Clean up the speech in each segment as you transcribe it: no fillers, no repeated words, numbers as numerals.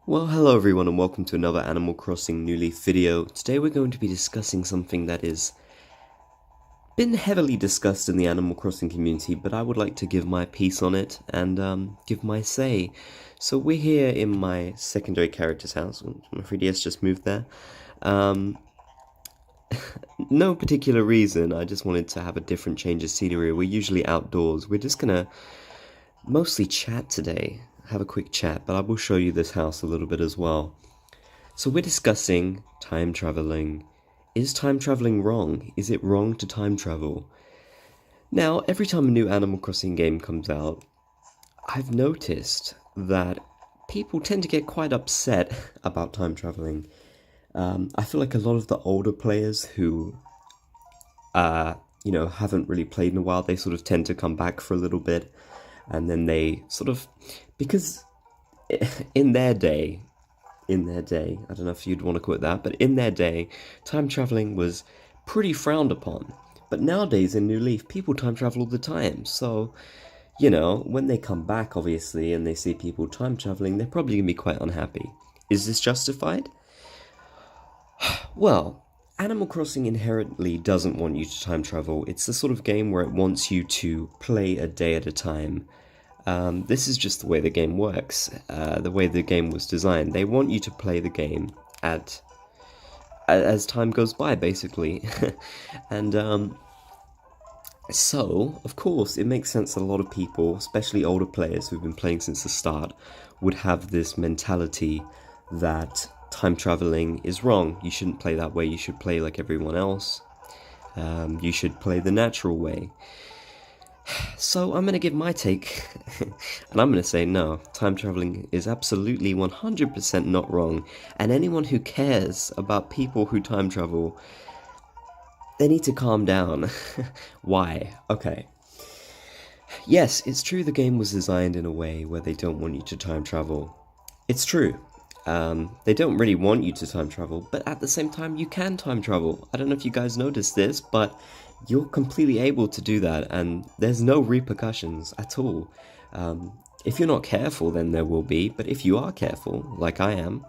Well, hello everyone and welcome to another Animal Crossing New Leaf video. Today we're going to be discussing something that has been heavily discussed in the Animal Crossing community, but I would like to give my piece on it and give my say. So we're here in my secondary character's house. My 3DS just moved there. Um, no particular reason, I just wanted to have a different change of scenery. We're usually outdoors. We're just gonna mostly chat today, have a quick chat, but I will show you this house a little bit as well. So we're discussing time traveling. Is time traveling wrong? Is it wrong to time travel? Now, every time a new Animal Crossing game comes out, I've noticed that people tend to get quite upset about time traveling. I feel like a lot of the older players who, haven't really played in a while, they sort of tend to come back for a little bit, and then they sort of, because in their day, I don't know if you'd want to call it that, but in their day, time traveling was pretty frowned upon. But nowadays in New Leaf, people time travel all the time. So, when they come back, obviously, and they see people time traveling, they're probably going to be quite unhappy. Is this justified? Well, Animal Crossing inherently doesn't want you to time travel. It's the sort of game where it wants you to play a day at a time. This is just the way the game works, the way the game was designed. They want you to play the game as time goes by, basically. and so, of course, it makes sense that a lot of people, especially older players who've been playing since the start, would have this mentality that time traveling is wrong. You shouldn't play that way, you should play like everyone else. You should play the natural way. So I'm going to give my take, and I'm going to say no, time traveling is absolutely 100% not wrong, and anyone who cares about people who time travel, they need to calm down. Why? Okay. Yes, it's true the game was designed in a way where they don't want you to time travel. It's true. They don't really want you to time travel, but at the same time, you can time travel. I don't know if you guys noticed this, but you're completely able to do that, and there's no repercussions at all. If you're not careful, then there will be, but if you are careful, like I am,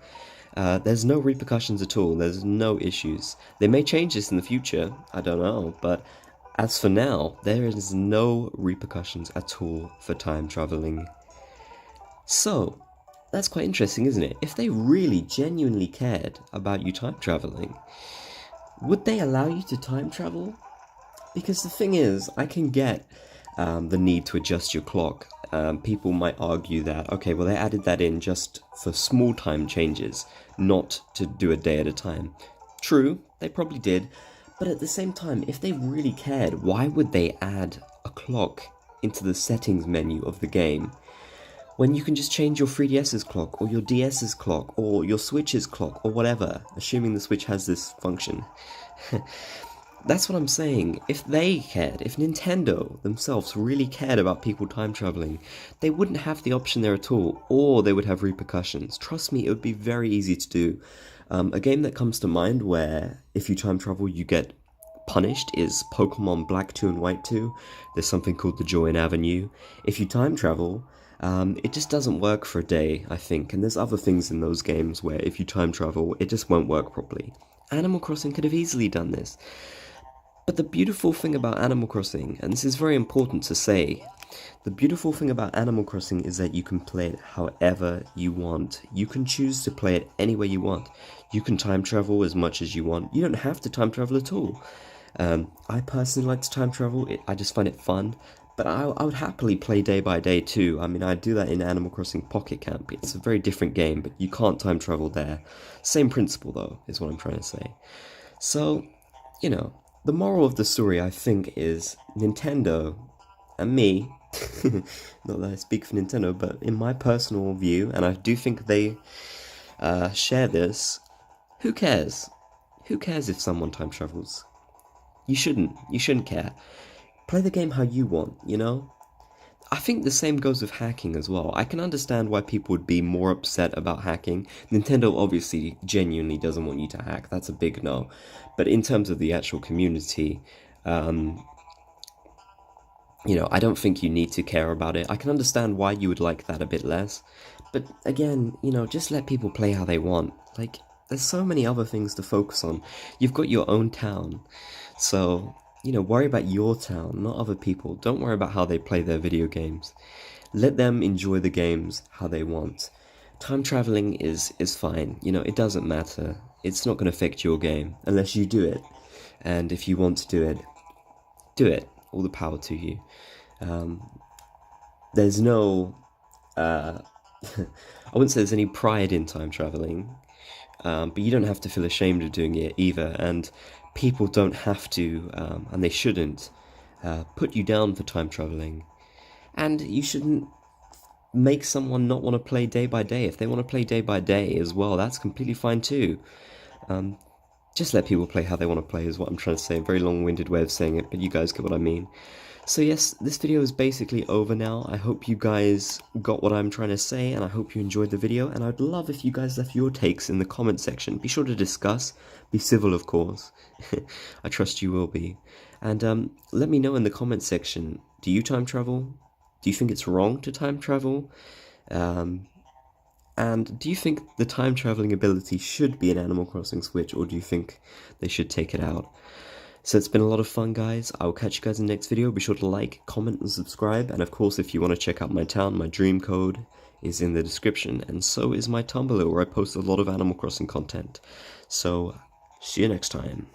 there's no repercussions at all. There's no issues. They may change this in the future, I don't know, but as for now, there is no repercussions at all for time traveling. So, that's quite interesting, isn't it? If they really genuinely cared about you time traveling, would they allow you to time travel? Because the thing is, I can get the need to adjust your clock. People might argue that, okay, well, they added that in just for small time changes, not to do a day at a time. True, they probably did, but at the same time, if they really cared, why would they add a clock into the settings menu of the game when you can just change your 3DS's clock, or your DS's clock, or your Switch's clock, or whatever, assuming the Switch has this function? That's what I'm saying. If they cared, if Nintendo themselves really cared about people time traveling, they wouldn't have the option there at all, or they would have repercussions. Trust me, it would be very easy to do. A game that comes to mind where if you time travel you get punished is Pokemon Black 2 and White 2. There's something called the Joy Avenue. If you time travel, it just doesn't work for a day, I think, and there's other things in those games where if you time travel, it just won't work properly. Animal Crossing could have easily done this. But the beautiful thing about Animal Crossing, and this is very important to say, the beautiful thing about Animal Crossing is that you can play it however you want. You can choose to play it any way you want. You can time travel as much as you want. You don't have to time travel at all. I personally like to time travel. I just find it fun. But I would happily play day by day too. I mean, I do that in Animal Crossing Pocket Camp. It's a very different game, but you can't time travel there. Same principle though, is what I'm trying to say. So, the moral of the story, I think, is Nintendo and me, not that I speak for Nintendo, but in my personal view, and I do think they share this, who cares? Who cares if someone time travels? You shouldn't care. Play the game how you want, I think the same goes with hacking as well. I can understand why people would be more upset about hacking. Nintendo obviously genuinely doesn't want you to hack, that's a big no. But in terms of the actual community, I don't think you need to care about it. I can understand why you would like that a bit less, But again, just let people play how they want. Like, there's so many other things to focus on. You've got your own town, so, worry about your town, not other people. Don't worry about how they play their video games. Let them enjoy the games how they want. Time traveling is fine. It doesn't matter. It's not going to affect your game unless you do it. And if you want to do it, do it. All the power to you. There's no, I wouldn't say there's any pride in time traveling, but you don't have to feel ashamed of doing it either. And people don't have to, and they shouldn't, put you down for time traveling. And you shouldn't make someone not want to play day by day. If they want to play day by day as well, that's completely fine too. Just let people play how they want to play is what I'm trying to say. A very long-winded way of saying it, but you guys get what I mean. So yes, this video is basically over now. I hope you guys got what I'm trying to say, and I hope you enjoyed the video, and I'd love if you guys left your takes in the comment section. Be sure to discuss. Be civil, of course. I trust you will be. And let me know in the comment section, do you time travel? Do you think it's wrong to time travel? And do you think the time traveling ability should be an Animal Crossing Switch, or do you think they should take it out? So it's been a lot of fun, guys. I will catch you guys in the next video. Be sure to like, comment, and subscribe. And of course, if you want to check out my town, my dream code is in the description. And so is my Tumblr, where I post a lot of Animal Crossing content. So, see you next time.